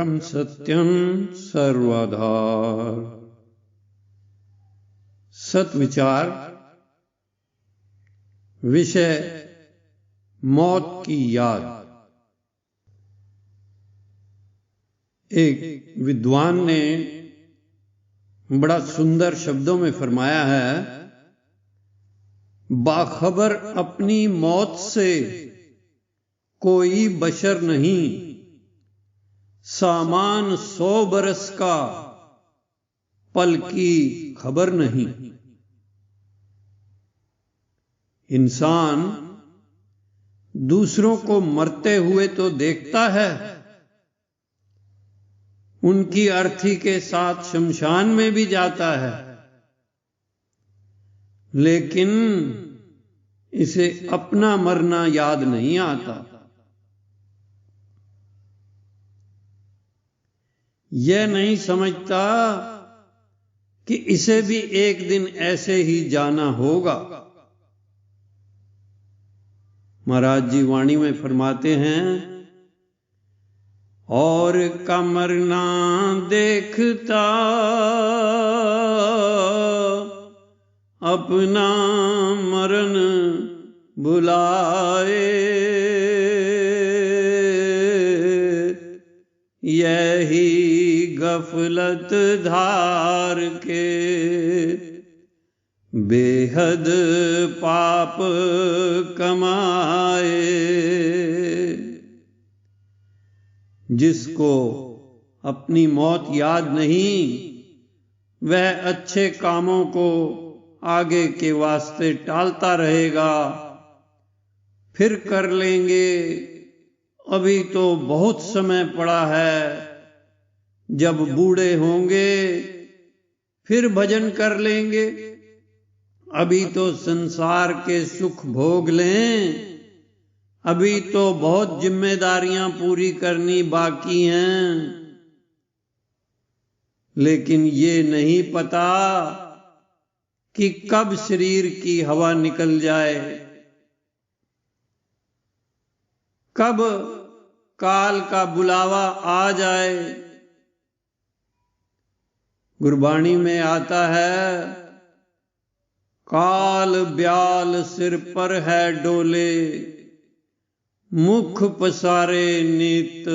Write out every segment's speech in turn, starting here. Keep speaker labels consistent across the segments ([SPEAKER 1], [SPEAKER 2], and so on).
[SPEAKER 1] परम सत्यम सर्वाधार। सत्विचार। विषय मौत की याद। एक विद्वान ने बड़ा सुंदर शब्दों में फरमाया है, बाखबर अपनी मौत से कोई बशर नहीं, सामान 100 बरस का पल की खबर नहीं। इंसान दूसरों को मरते हुए तो देखता है, उनकी अर्थी के साथ शमशान में भी जाता है, लेकिन इसे अपना मरना याद नहीं आता। यह नहीं समझता कि इसे भी एक दिन ऐसे ही जाना होगा। महाराज जी वाणी में फरमाते हैं, और का मरना देखता अपना मरण बुलाए, यही गफलत धार के बेहद पाप कमाए। जिसको अपनी मौत याद नहीं, वह अच्छे कामों को आगे के वास्ते टालता रहेगा। फिर कर लेंगे, अभी तो बहुत समय पड़ा है, जब बूढ़े होंगे फिर भजन कर लेंगे। अभी तो संसार के सुख भोग लें, अभी तो बहुत जिम्मेदारियां पूरी करनी बाकी हैं। लेकिन ये नहीं पता कि कब शरीर की हवा निकल जाए, कब काल का बुलावा आ जाए। गुरबाणी में आता है, काल ब्याल सिर पर है डोले, मुख पसारे नित,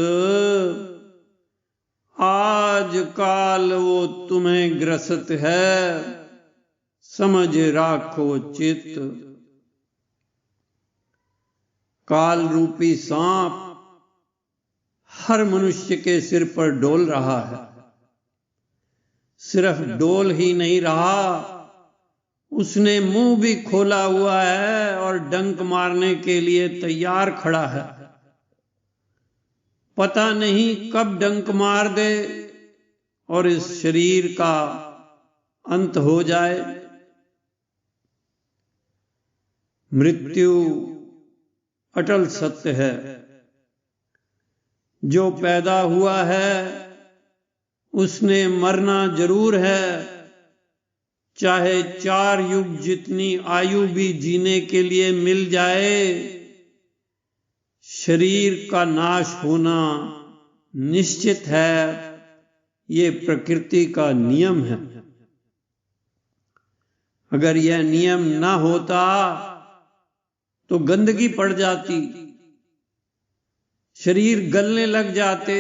[SPEAKER 1] आज काल वो तुम्हें ग्रसत है, समझ राखो चित। काल रूपी सांप हर मनुष्य के सिर पर डोल रहा है। सिर्फ डोल ही नहीं रहा, उसने मुंह भी खोला हुआ है और डंक मारने के लिए तैयार खड़ा है। पता नहीं कब डंक मार दे और इस शरीर का अंत हो जाए। मृत्यु अटल सत्य है। जो पैदा हुआ है उसने मरना जरूर है, चाहे 4 युग जितनी आयु भी जीने के लिए मिल जाए। शरीर का नाश होना निश्चित है, ये प्रकृति का नियम है। अगर यह नियम ना होता तो गंदगी पड़ जाती, शरीर गलने लग जाते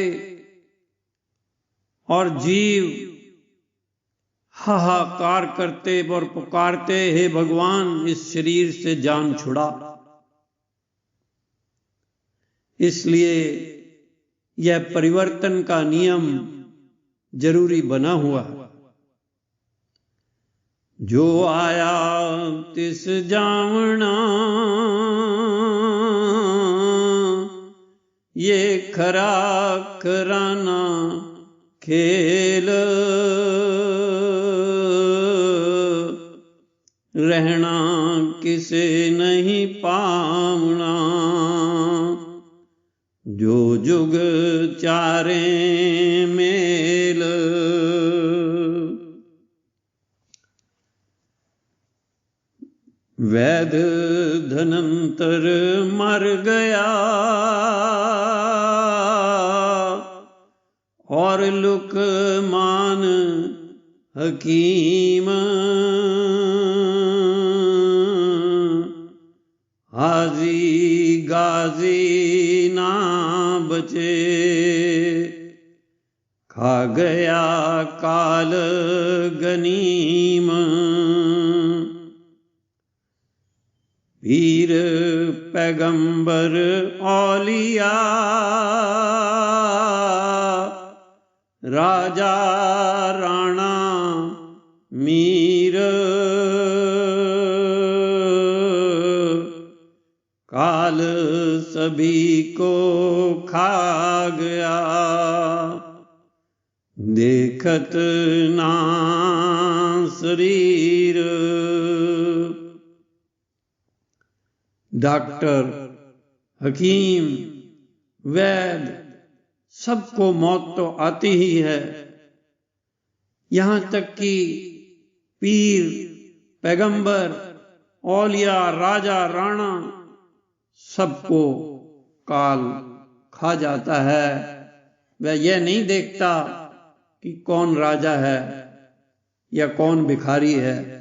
[SPEAKER 1] और जीव हाहाकार करते और पुकारते, हे भगवान इस शरीर से जान छुड़ा। इसलिए यह परिवर्तन का नियम जरूरी बना हुआ है। जो आया तिस जावना, ये खरा कराना खेल, रहना किसे नहीं पावना, जो जुग चारे मेल। वैद धनंतर मर गया लुकमान हकीम हाजी गाजी ना बचे, खा गया काल गनीम। पीर पैगंबर औलिया राजा राणा मीर, काल सभी को खा गया, देखत ना शरीर। डॉक्टर, हकीम, वैद सबको मौत तो आती ही है। यहां तक कि पीर, पैगंबर, औलिया, राजा, राणा सबको काल खा जाता है। वह यह नहीं देखता कि कौन राजा है या कौन भिखारी है।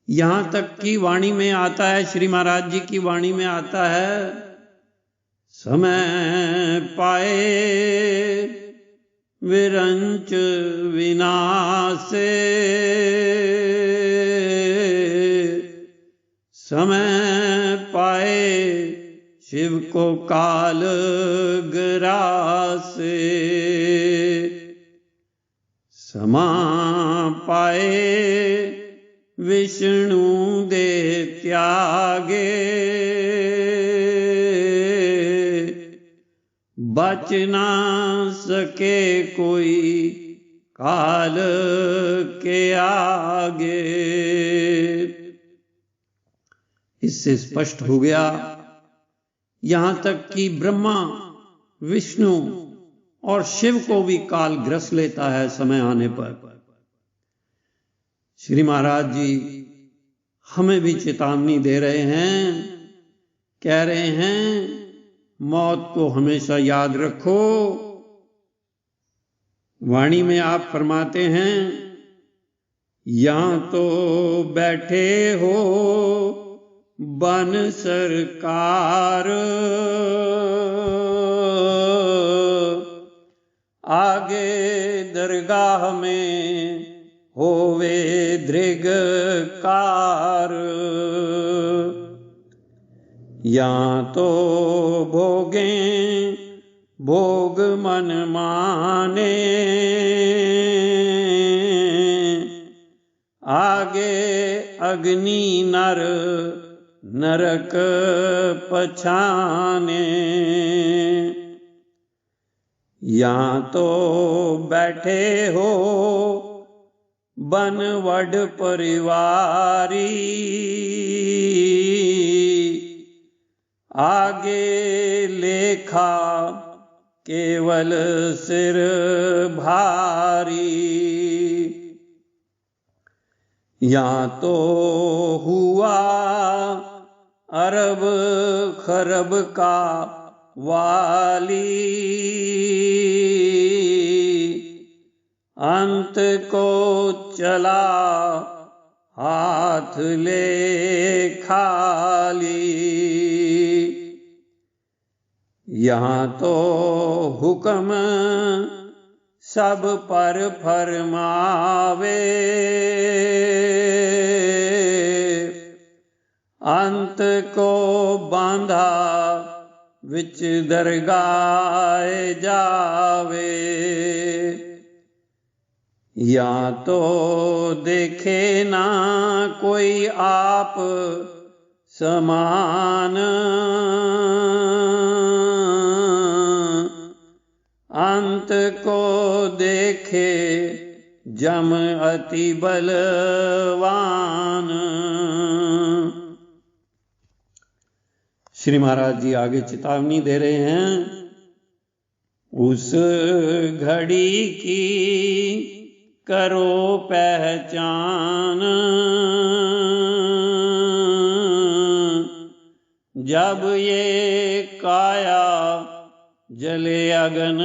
[SPEAKER 1] यहां तक कि वाणी में आता है, श्री महाराज जी की वाणी में आता है, समय पाए विरंच विनाशे, समय पाए शिव को काल ग्रासे, समा पाए विष्णु दे त्यागे, बच ना सके कोई काल के आगे। इससे स्पष्ट हो गया, यहां तक कि ब्रह्मा, विष्णु और शिव को भी काल ग्रस लेता है समय आने पर। श्री महाराज जी हमें भी चेतावनी दे रहे हैं, कह रहे हैं मौत को हमेशा याद रखो। वाणी में आप फरमाते हैं, यहां तो बैठे हो बन सरकार, आगे दरगाह में होवे दृगकार। यहाँ तो भोगें भोग मन माने, आगे अग्नि नर नरक पछाने। यहाँ तो बैठे हो बन वड परिवारी, आगे लेखा केवल सिर भारी। यहाँ तो हुआ अरब खरब का वाली, अंत को चला हाथ ले खाली। यहाँ तो हुक्म सब पर फरमावे, अंत को बांधा विच दरगाह जावे। या तो देखे ना कोई आप समान, अंत को देखे जम अति बलवान। श्री महाराज जी आगे चेतावनी दे रहे हैं, उस घड़ी की करो पहचान, जब ये काया जले अगन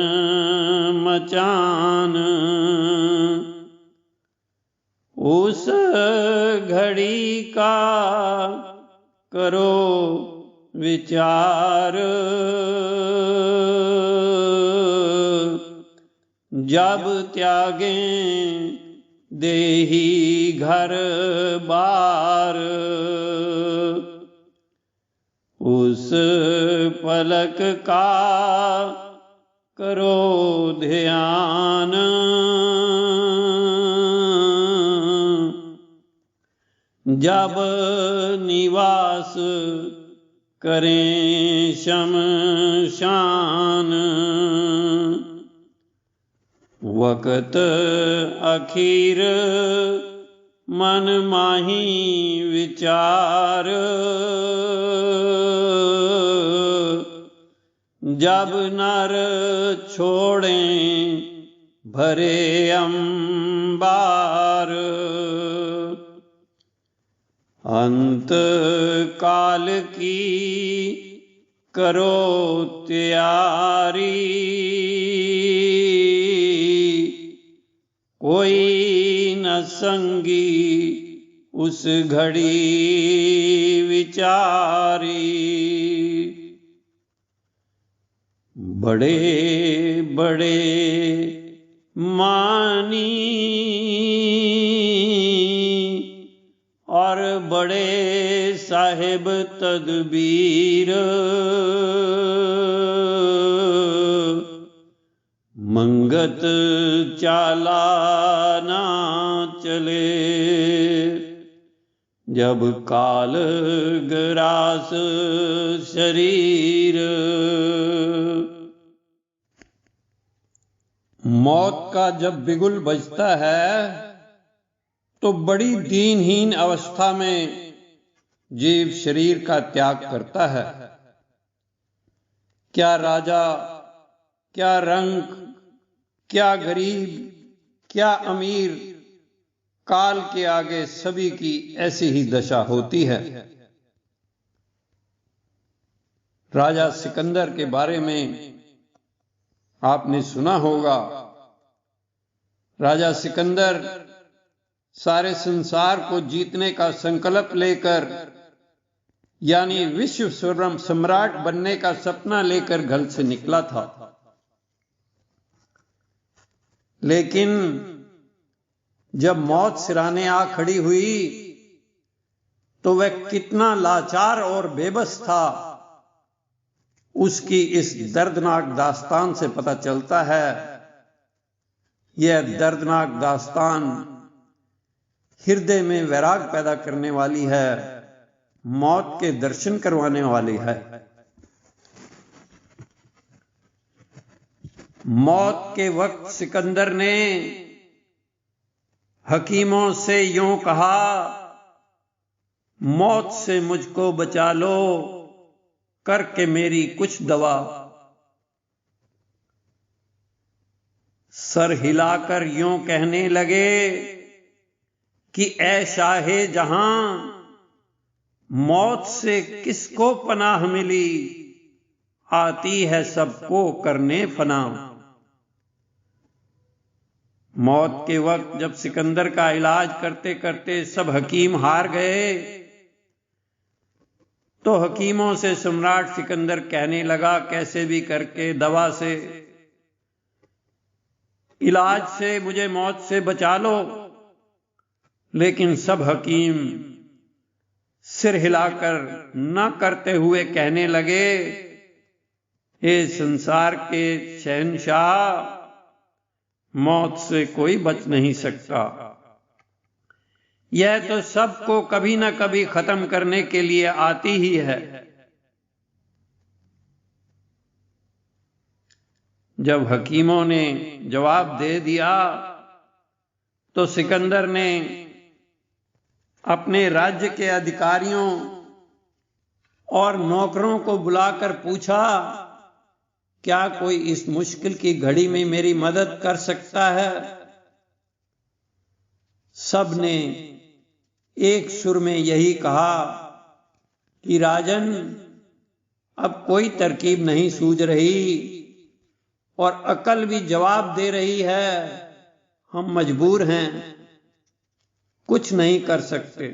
[SPEAKER 1] मचान। उस घड़ी का करो विचार, जब त्यागें देही घर बार। उस पलक का करो ध्यान, जब निवास करें शमशान। वक्त अखीर मन माही विचार, जब नर छोड़ें भरे अंबार। अंत काल की करो तैयारी, कोई न संगी उस घड़ी विचारी। बड़े बड़े मानी और बड़े साहिब तदबीर, मंगत चालाना चले, जब काल ग्रास शरीर। मौत का जब बिगुल बजता है तो बड़ी दीनहीन अवस्था में जीव शरीर का त्याग करता है। क्या राजा, क्या रंक, क्या गरीब, क्या अमीर, काल के आगे सभी की ऐसी ही दशा होती है। राजा सिकंदर के बारे में आपने सुना होगा। राजा सिकंदर सारे संसार को जीतने का संकल्प लेकर, यानी विश्व सम्राट बनने का सपना लेकर घर से निकला था। लेकिन जब मौत सिराने आ खड़ी हुई तो वह कितना लाचार और बेबस था, उसकी इस दर्दनाक दास्तान से पता चलता है। यह दर्दनाक दास्तान हृदय में वैराग पैदा करने वाली है, मौत के दर्शन करवाने वाली है। मौत के वक्त सिकंदर ने हकीमों से यूं कहा, मौत से मुझको बचा लो करके मेरी कुछ दवा। सर हिलाकर यूं कहने लगे कि ऐ शाहे जहां, मौत से किसको पनाह मिली, आती है सबको करने फना। मौत के वक्त जब सिकंदर का इलाज करते करते सब हकीम हार गए तो हकीमों से सम्राट सिकंदर कहने लगा, कैसे भी करके दवा से, इलाज से मुझे मौत से बचा लो। लेकिन सब हकीम सिर हिलाकर न करते हुए कहने लगे, हे संसार के शहंशाह, मौत से कोई बच नहीं सकता। यह तो सबको कभी न कभी खत्म करने के लिए आती ही है। जब हकीमों ने जवाब दे दिया तो सिकंदर ने अपने राज्य के अधिकारियों और नौकरों को बुलाकर पूछा, क्या कोई इस मुश्किल की घड़ी में मेरी मदद कर सकता है? सब ने एक सुर में यही कहा कि राजन, अब कोई तरकीब नहीं सूझ रही, और अकल भी जवाब दे रही है, हम मजबूर हैं, कुछ नहीं कर सकते।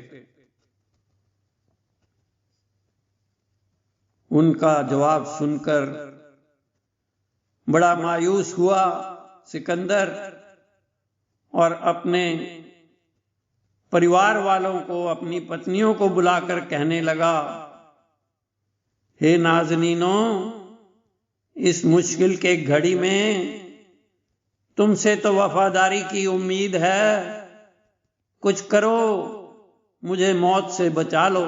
[SPEAKER 1] उनका जवाब सुनकर बड़ा मायूस हुआ सिकंदर और अपने परिवार वालों को, अपनी पत्नियों को बुलाकर कहने लगा, हे नाज़नीनो, इस मुश्किल के घड़ी में तुमसे तो वफादारी की उम्मीद है, कुछ करो, मुझे मौत से बचा लो।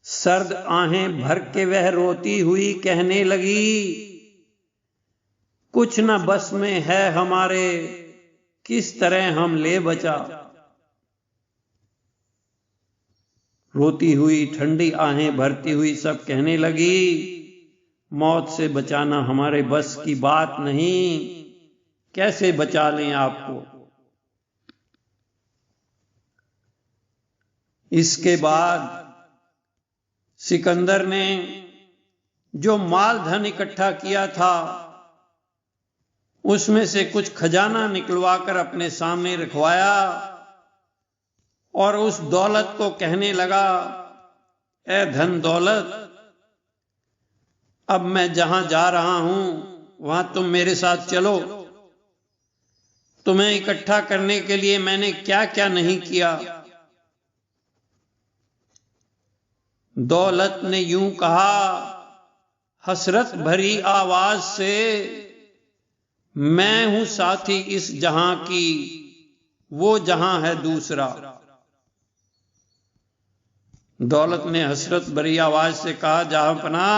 [SPEAKER 1] सर्द आहें भर के वह रोती हुई कहने लगी, कुछ न बस में है हमारे, किस तरह हम ले बचा। रोती हुई ठंडी आहें भरती हुई सब कहने लगी, मौत से बचाना हमारे बस की बात नहीं, कैसे बचा लें आपको। इसके बाद सिकंदर ने जो माल धन इकट्ठा किया था उसमें से कुछ खजाना निकलवाकर अपने सामने रखवाया और उस दौलत को कहने लगा, ए धन दौलत, अब मैं जहां जा रहा हूं वहां तुम मेरे साथ चलो। तुम्हें इकट्ठा करने के लिए मैंने क्या क्या नहीं किया। दौलत ने यूं कहा हसरत भरी आवाज से, मैं हूं साथी इस जहां की, वो जहां है दूसरा। दौलत ने हसरत भरी आवाज से कहा, जहांपना,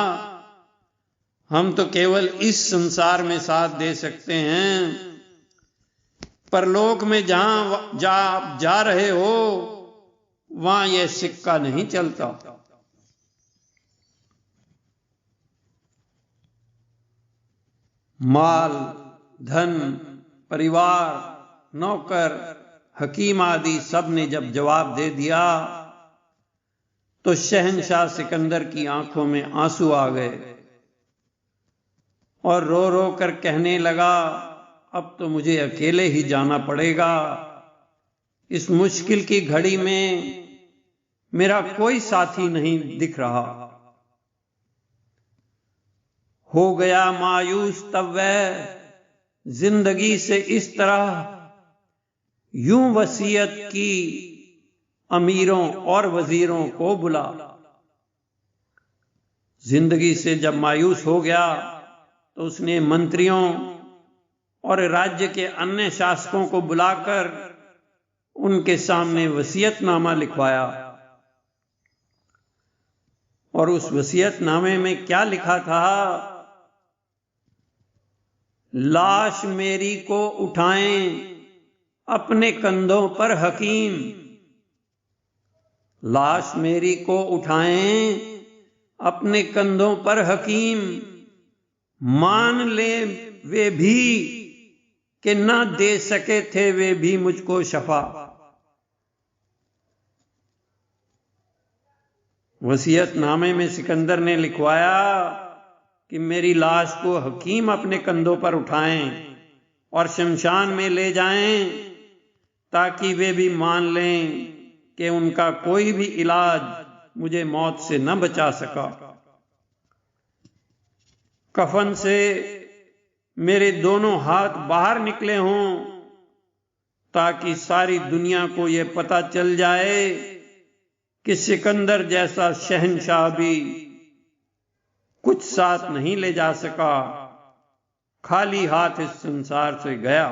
[SPEAKER 1] हम तो केवल इस संसार में साथ दे सकते हैं, परलोक में जहां जा रहे हो वहां यह सिक्का नहीं चलता। माल, धन, परिवार, नौकर, हकीम आदि सब ने जब जवाब दे दिया तो शहंशाह सिकंदर की आंखों में आंसू आ गए और रो रो कर कहने लगा, अब तो मुझे अकेले ही जाना पड़ेगा। इस मुश्किल की घड़ी में मेरा कोई साथी नहीं दिख रहा। हो गया मायूस तब वह जिंदगी से इस तरह, यूं वसीयत की अमीरों और वजीरों को बुला। जिंदगी से जब मायूस हो गया तो उसने मंत्रियों और राज्य के अन्य शासकों को बुलाकर उनके सामने वसीयतनामा लिखवाया। और उस वसीयतनामे में क्या लिखा था, लाश मेरी को उठाएं अपने कंधों पर हकीम, लाश मेरी को उठाएं अपने कंधों पर हकीम, मान ले वे भी कि ना दे सके थे वे भी मुझको शफा। वसीयतनामे में सिकंदर ने लिखवाया कि मेरी लाश को हकीम अपने कंधों पर उठाएं और शमशान में ले जाएं ताकि वे भी मान लें कि उनका कोई भी इलाज मुझे मौत से न बचा सका। कफन से मेरे दोनों हाथ बाहर निकले हों ताकि सारी दुनिया को यह पता चल जाए कि सिकंदर जैसा शहंशाह भी कुछ साथ नहीं ले जा सका, खाली हाथ इस संसार से गया।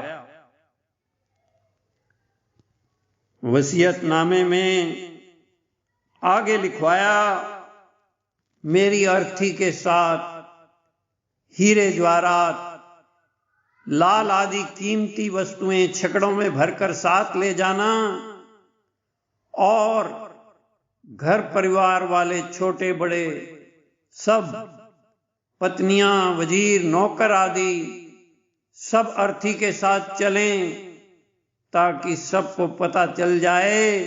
[SPEAKER 1] वसीयतनामे में आगे लिखवाया, मेरी अर्थी के साथ हीरे जवाहरात, लाल आदि कीमती वस्तुएं छकड़ों में भरकर साथ ले जाना और घर परिवार वाले छोटे बड़े सब, पत्नियां, वजीर, नौकर आदि सब अर्थी के साथ चलें ताकि सबको पता चल जाए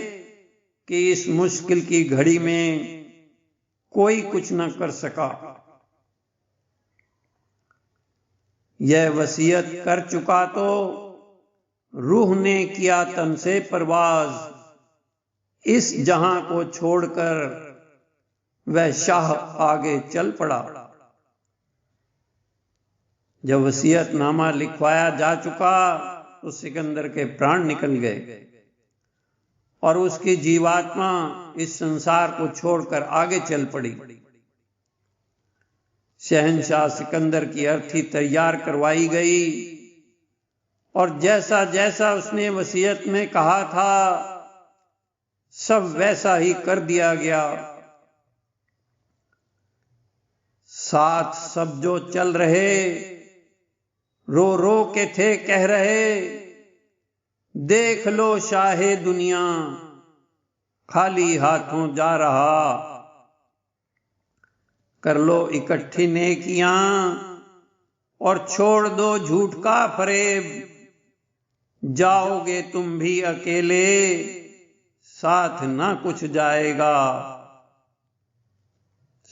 [SPEAKER 1] कि इस मुश्किल की घड़ी में कोई कुछ न कर सका। यह वसीयत कर चुका तो रूह ने किया तन से परवाज, इस जहां को छोड़कर वह शाह आगे चल पड़ा। जब वसीयतनामा लिखवाया जा चुका तो सिकंदर के प्राण निकल गए और उसकी जीवात्मा इस संसार को छोड़कर आगे चल पड़ी। शहंशाह सिकंदर की अर्थी तैयार करवाई गई और जैसा जैसा उसने वसीयत में कहा था सब वैसा ही कर दिया गया। साथ सब जो चल रहे रो रो के थे कह रहे, देख लो शाहे दुनिया खाली हाथों जा रहा। कर लो इकट्ठी नेकियां और छोड़ दो झूठ का फरेब, जाओगे तुम भी अकेले साथ ना कुछ जाएगा।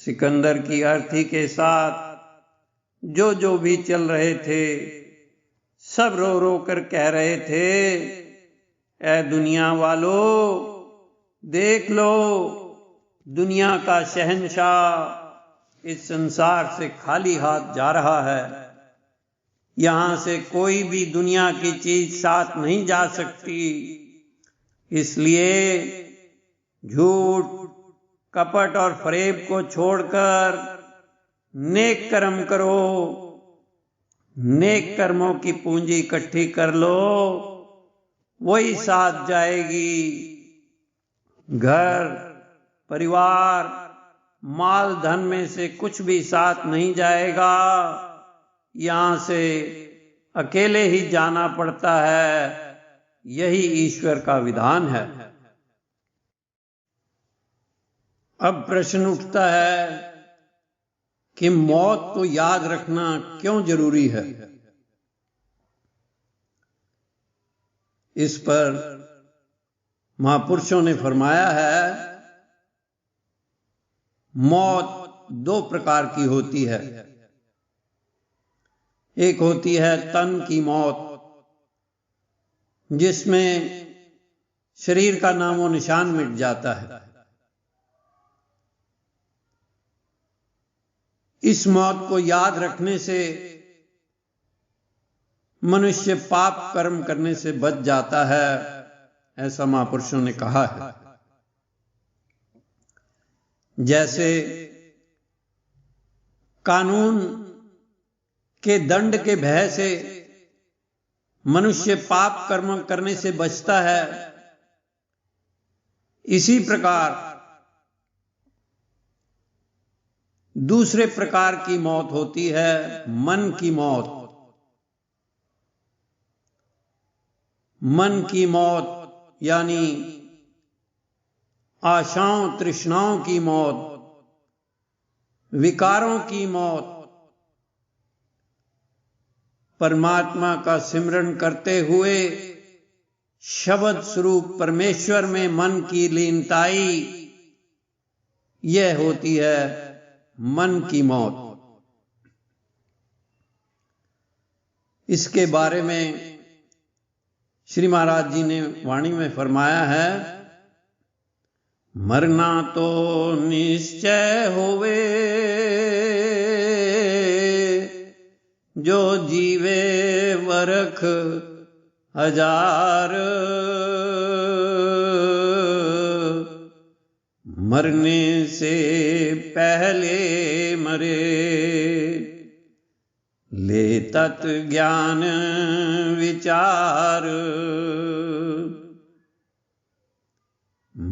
[SPEAKER 1] सिकंदर की अर्थी के साथ जो भी चल रहे थे सब रो रो कर कह रहे थे, ऐ दुनिया वालों देख लो, दुनिया का शहंशाह इस संसार से खाली हाथ जा रहा है। यहां से कोई भी दुनिया की चीज साथ नहीं जा सकती। इसलिए झूठ कपट और फरेब को छोड़कर नेक कर्म करो। नेक कर्मों की पूंजी इकट्ठी कर लो, वही साथ जाएगी। घर परिवार माल धन में से कुछ भी साथ नहीं जाएगा। यहां से अकेले ही जाना पड़ता है। यही ईश्वर का विधान है। अब प्रश्न उठता है कि मौत को याद रखना क्यों जरूरी है। इस पर महापुरुषों ने फरमाया है, मौत दो प्रकार की होती है। एक होती है तन की मौत, जिसमें शरीर का नामो निशान मिट जाता है। इस मौत को याद रखने से मनुष्य पाप कर्म करने से बच जाता है, ऐसा महापुरुषों ने कहा है। जैसे कानून के दंड के भय से मनुष्य पाप कर्म करने से बचता है, इसी प्रकार दूसरे प्रकार की मौत होती है मन की मौत। मन की मौत यानी आशाओं तृष्णाओं की मौत, विकारों की मौत। परमात्मा का सिमरन करते हुए शब्द स्वरूप परमेश्वर में मन की लीनताई, यह होती है मन की मौत। इसके बारे में श्री महाराज जी ने वाणी में फरमाया है, मरना तो निश्चय होवे, जो जीवे वरख हजार। मरने से पहले मरे, ले तत् ज्ञान विचार।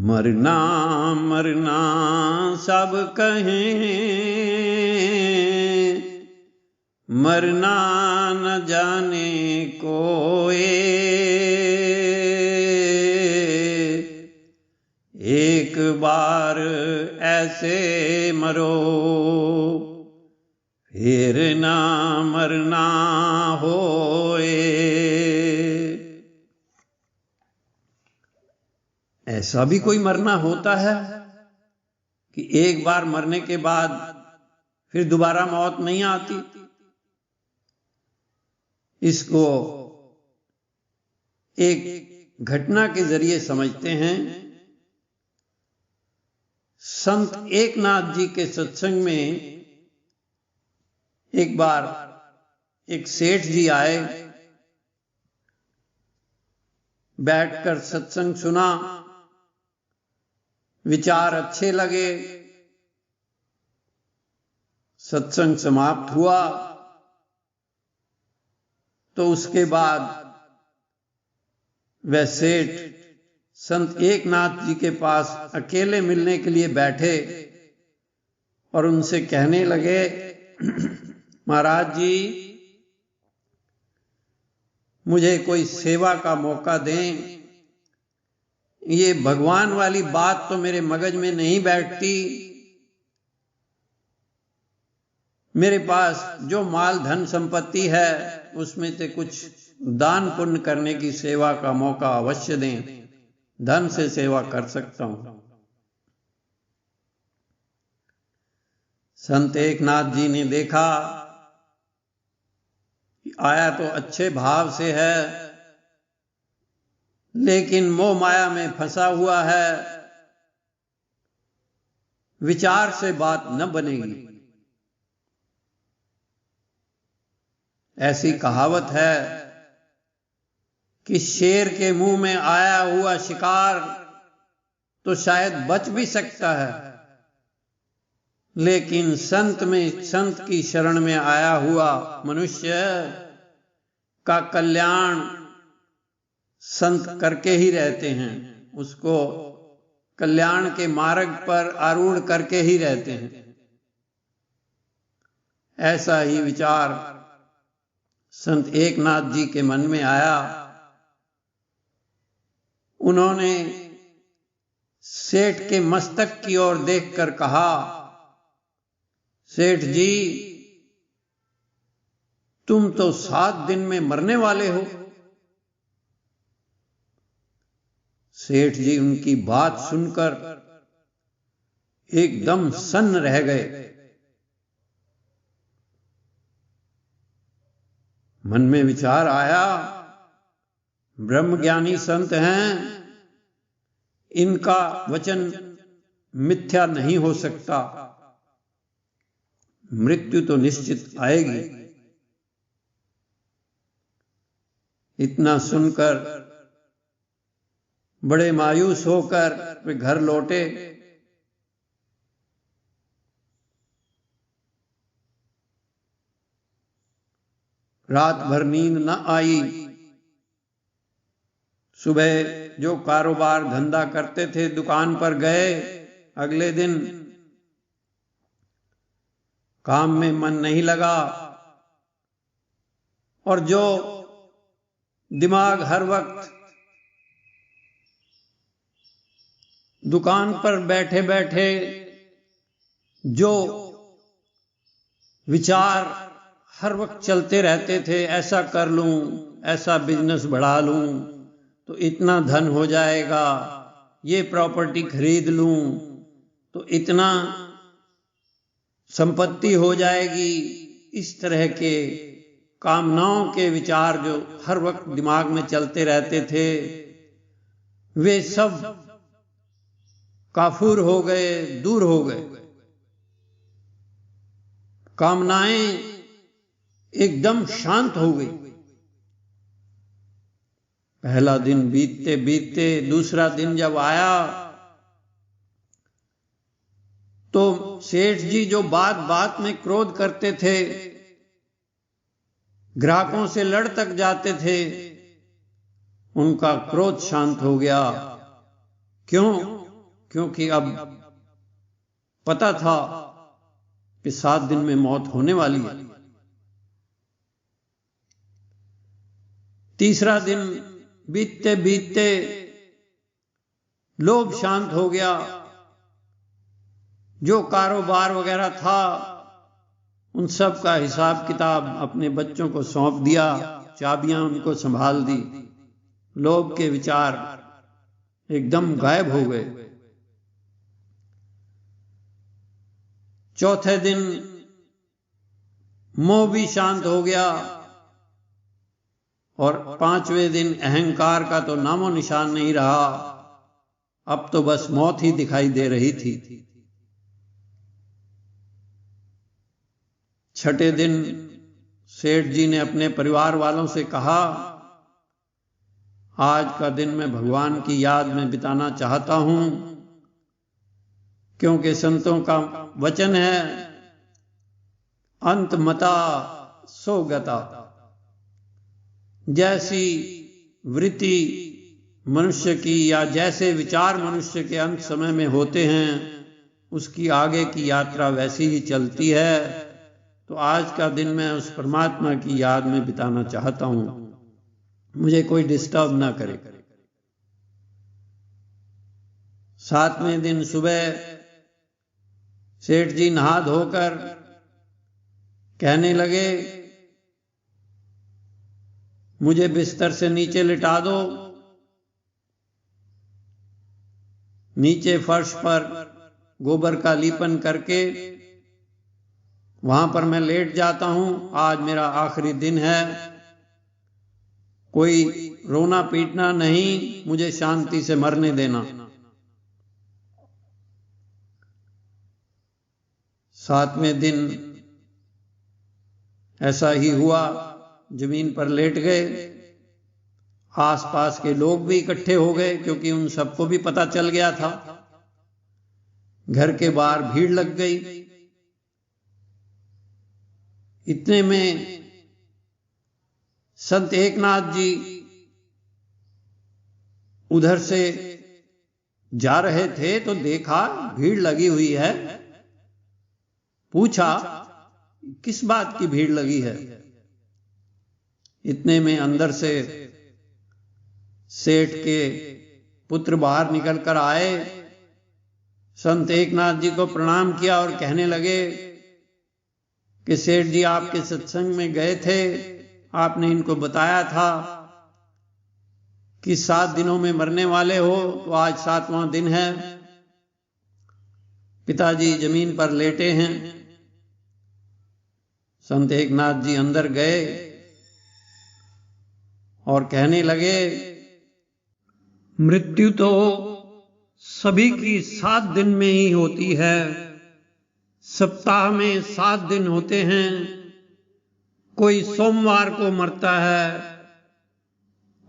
[SPEAKER 1] मरना मरना सब कहें, मरना न जाने कोई। एक बार ऐसे मरो, फिर ना मरना होए। ऐसा भी कोई मरना होता है कि एक बार मरने के बाद फिर दोबारा मौत नहीं आती। इसको एक घटना के जरिए समझते हैं। संत एकनाथ जी के सत्संग में एक बार एक सेठ जी आए, बैठकर सत्संग सुना, विचार अच्छे लगे, सत्संग समाप्त हुआ। तो उसके बाद वह सेठ संत एकनाथ जी के पास अकेले मिलने के लिए बैठे और उनसे कहने लगे, महाराज जी, मुझे कोई सेवा का मौका दें। ये भगवान वाली बात तो मेरे मगज में नहीं बैठती। मेरे पास जो माल धन संपत्ति है उसमें से कुछ दान पुण्य करने की सेवा का मौका अवश्य दें। धन से सेवा कर सकता हूं। संत एकनाथ जी ने देखा आया तो अच्छे भाव से है, लेकिन मोह माया में फंसा हुआ है, विचार से बात न बनेगी। ऐसी कहावत है कि शेर के मुंह में आया हुआ शिकार तो शायद बच भी सकता है, लेकिन संत की शरण में आया हुआ मनुष्य का कल्याण संत करके ही रहते हैं, उसको कल्याण के मार्ग पर आरूढ़ करके ही रहते हैं। ऐसा ही विचार संत एकनाथ जी के मन में आया। उन्होंने सेठ के मस्तक की ओर देखकर कहा, सेठ जी, तुम तो 7 दिन में मरने वाले हो। सेठ जी उनकी बात सुनकर एकदम सन्न रह गए। मन में विचार आया, ब्रह्मज्ञानी संत हैं, इनका वचन मिथ्या नहीं हो सकता, मृत्यु तो निश्चित आएगी। इतना सुनकर बड़े मायूस होकर वे घर लौटे। रात भर नींद न आई। सुबह जो कारोबार धंधा करते थे दुकान पर गए। अगले दिन काम में मन नहीं लगा और जो दिमाग हर वक्त दुकान पर बैठे बैठे जो विचार हर वक्त चलते रहते थे, ऐसा कर लूं, ऐसा बिजनेस बढ़ा लूं तो इतना धन हो जाएगा, ये प्रॉपर्टी खरीद लूं तो इतना संपत्ति हो जाएगी, इस तरह के कामनाओं के विचार जो हर वक्त दिमाग में चलते रहते थे, वे सब काफूर हो गए, दूर हो गए। कामनाएं एकदम शांत हो गई। पहला दिन बीतते बीतते दूसरा दिन जब आया तो सेठ जी जो बात बात में क्रोध करते थे, ग्राहकों से लड़ तक जाते थे, उनका क्रोध शांत हो गया। क्यों? क्योंकि अब पता था कि 7 दिन में मौत होने वाली है। तीसरा दिन बीतते बीतते लोभ शांत हो गया। जो कारोबार वगैरह था उन सब का हिसाब किताब अपने बच्चों को सौंप दिया, चाबियां उनको संभाल दी। लोभ के विचार एकदम गायब हो गए। चौथे दिन मोह भी शांत हो गया। और 5वें दिन अहंकार का तो नामो निशान नहीं रहा। अब तो बस मौत ही दिखाई दे रही थी। 6ठे दिन सेठ जी ने अपने परिवार वालों से कहा, आज का दिन मैं भगवान की याद में बिताना चाहता हूं, क्योंकि संतों का वचन है, अंत मता सो गता। जैसी वृत्ति मनुष्य की या जैसे विचार मनुष्य के अंत समय में होते हैं, उसकी आगे की यात्रा वैसी ही चलती है। तो आज का दिन मैं उस परमात्मा की याद में बिताना चाहता हूं, मुझे कोई डिस्टर्ब ना करे। 7वें दिन सुबह सेठ जी नहा धोकर कहने लगे, मुझे बिस्तर से नीचे लिटा दो। नीचे फर्श पर गोबर का लीपन करके वहां पर मैं लेट जाता हूं। आज मेरा आखिरी दिन है, कोई रोना पीटना नहीं, मुझे शांति से मरने देना। 7वें दिन ऐसा ही हुआ, जमीन पर लेट गए। आसपास के लोग भी इकट्ठे हो गए, क्योंकि उन सबको भी पता चल गया था। घर के बाहर भीड़ लग गई। इतने में संत एकनाथ जी उधर से जा रहे थे तो देखा भीड़ लगी हुई है। पूछा, किस बात की भीड़ लगी है? इतने में अंदर से सेठ के पुत्र बाहर निकल कर आए, संत एकनाथ जी को प्रणाम किया और कहने लगे कि सेठ जी आपके सत्संग में गए थे, आपने इनको बताया था कि 7 दिनों में मरने वाले हो, तो आज 7वां दिन है। पिताजी जमीन पर लेटे हैं। संत एकनाथ जी अंदर गए और कहने लगे, मृत्यु तो सभी की 7 दिन में ही होती है। सप्ताह में 7 दिन होते हैं। कोई सोमवार को मरता है,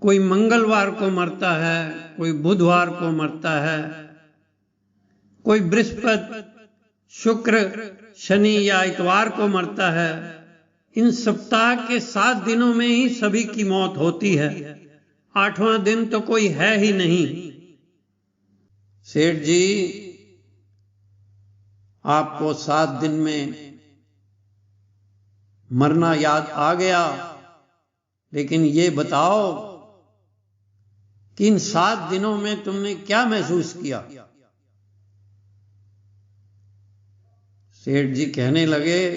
[SPEAKER 1] कोई मंगलवार को मरता है, कोई बुधवार को मरता है, कोई बृहस्पति, शुक्र, शनि या इतवार को मरता है। इन सप्ताह के 7 दिनों में ही सभी की मौत होती है। 8वां दिन तो कोई है ही नहीं। सेठ जी, आपको 7 दिन में मरना याद आ गया, लेकिन ये बताओ कि इन 7 दिनों में तुमने क्या महसूस किया? सेठ जी कहने लगे,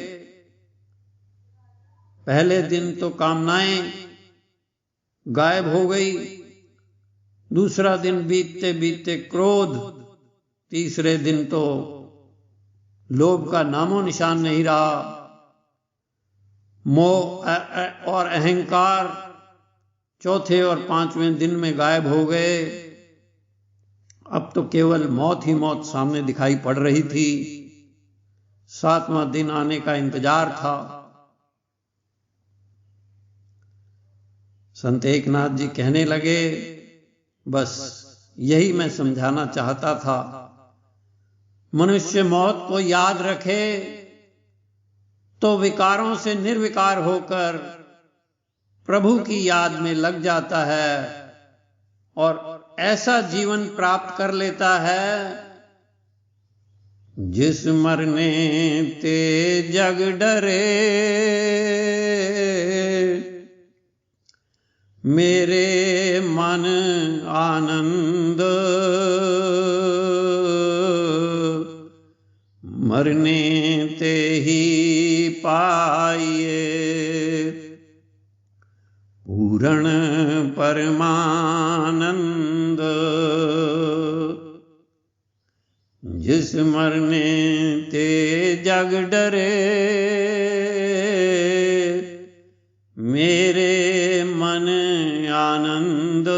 [SPEAKER 1] पहले दिन तो कामनाएं गायब हो गई, दूसरा दिन बीतते बीतते क्रोध, तीसरे दिन तो लोभ का नामो निशान नहीं रहा। मोह और अहंकार चौथे और 5वें दिन में गायब हो गए। अब तो केवल मौत ही मौत सामने दिखाई पड़ रही थी। 7वां दिन आने का इंतजार था। संत एकनाथ जी कहने लगे, बस यही मैं समझाना चाहता था। मनुष्य मौत को याद रखे तो विकारों से निर्विकार होकर प्रभु की याद में लग जाता है और ऐसा जीवन प्राप्त कर लेता है जिस मरने ते जग डरे। मेरे मन आनंद मरने ते ही पाइए। पूर्ण परमानंद जिस मरने ते जग डरे। मेरे मन आनंद,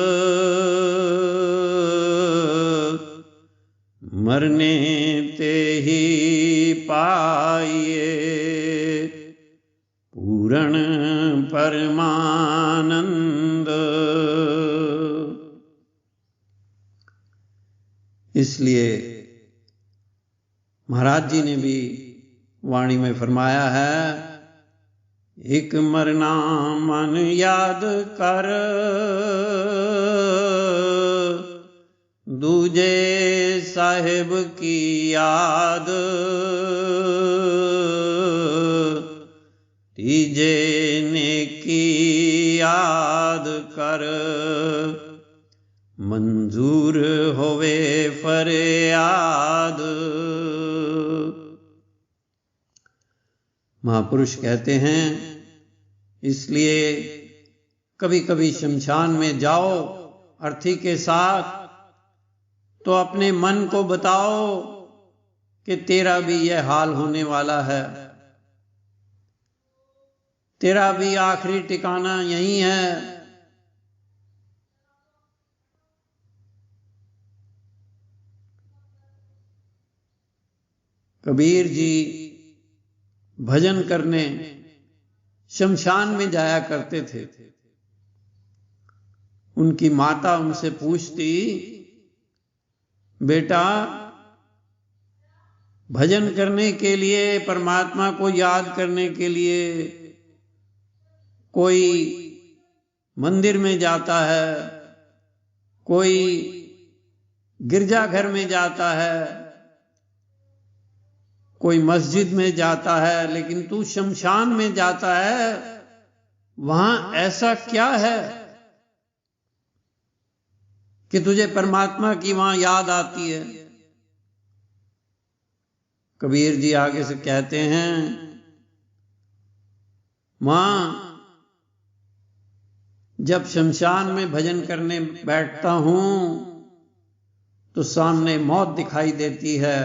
[SPEAKER 1] मरने ते ही पाइए पूर्ण परमानंद। इसलिए महाराज जी ने भी वाणी में फरमाया है, एक मरना मन याद कर, दूजे साहिब की याद, तीजे नेकी याद कर, मंजूर होवे फरियाद। महापुरुष कहते हैं, इसलिए कभी कभी शमशान में जाओ अर्थी के साथ, तो अपने मन को बताओ कि तेरा भी यह हाल होने वाला है, तेरा भी आखिरी ठिकाना यही है। कबीर जी भजन करने शमशान में जाया करते थे। उनकी माता उनसे पूछती, बेटा भजन करने के लिए, परमात्मा को याद करने के लिए कोई मंदिर में जाता है, कोई गिरजाघर में जाता है, कोई मस्जिद में जाता है, लेकिन तू शमशान में जाता है, वहां ऐसा क्या है कि तुझे परमात्मा की वहां याद आती है? कबीर जी आगे से कहते हैं, मां जब शमशान में भजन करने बैठता हूं तो सामने मौत दिखाई देती है।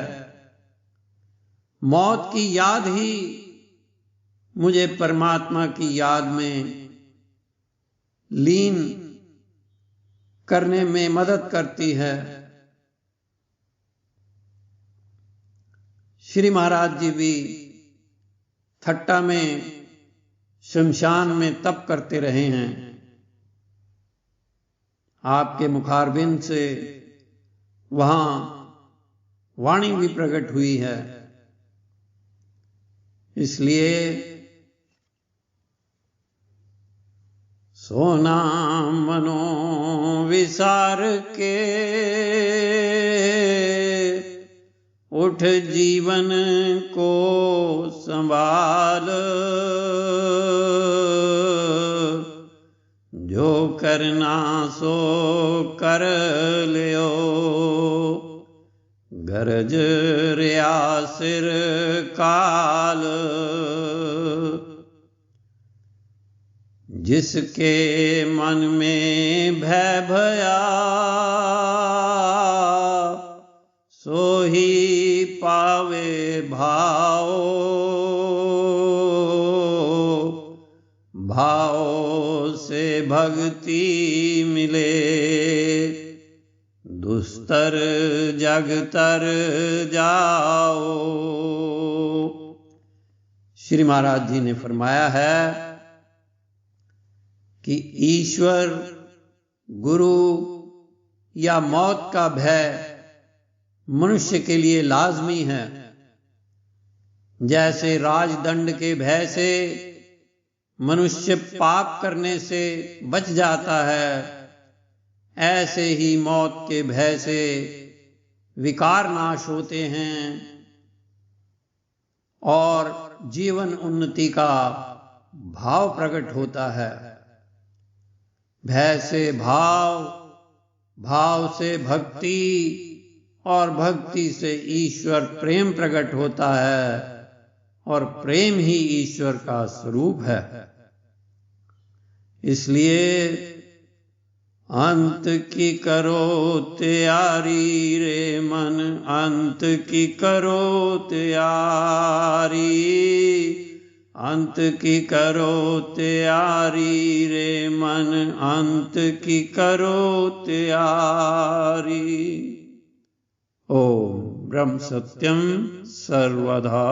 [SPEAKER 1] मौत की याद ही मुझे परमात्मा की याद में लीन करने में मदद करती है। श्री महाराज जी भी थट्टा में शमशान में तप करते रहे हैं। आपके मुखारबिंद से वहां वाणी भी प्रकट हुई है। इसलिए सोना मनो विसार के, उठ जीवन को संभाल, जो करना सो कर लियो, गरज रिया सिर काल। जिसके मन में भय भया, सो ही पावे भाव, भाव से भक्ति मिले, दुस्तर जग तर जाओ। श्री महाराज जी ने फरमाया है कि ईश्वर, गुरु या मौत का भय मनुष्य के लिए लाजमी है। जैसे राजदंड के भय से मनुष्य पाप करने से बच जाता है, ऐसे ही मौत के भय से विकार नाश होते हैं और जीवन उन्नति का भाव प्रकट होता है। भय से भाव, भाव से भक्ति और भक्ति से ईश्वर प्रेम प्रकट होता है और प्रेम ही ईश्वर का स्वरूप है। इसलिए अंत की करो तैयारी रे मन, अंत की करो तैयारी, अंत की करो तैयारी रे मन, अंत की करो तैयारी। ओम ब्रह्म सत्यम सर्वधा।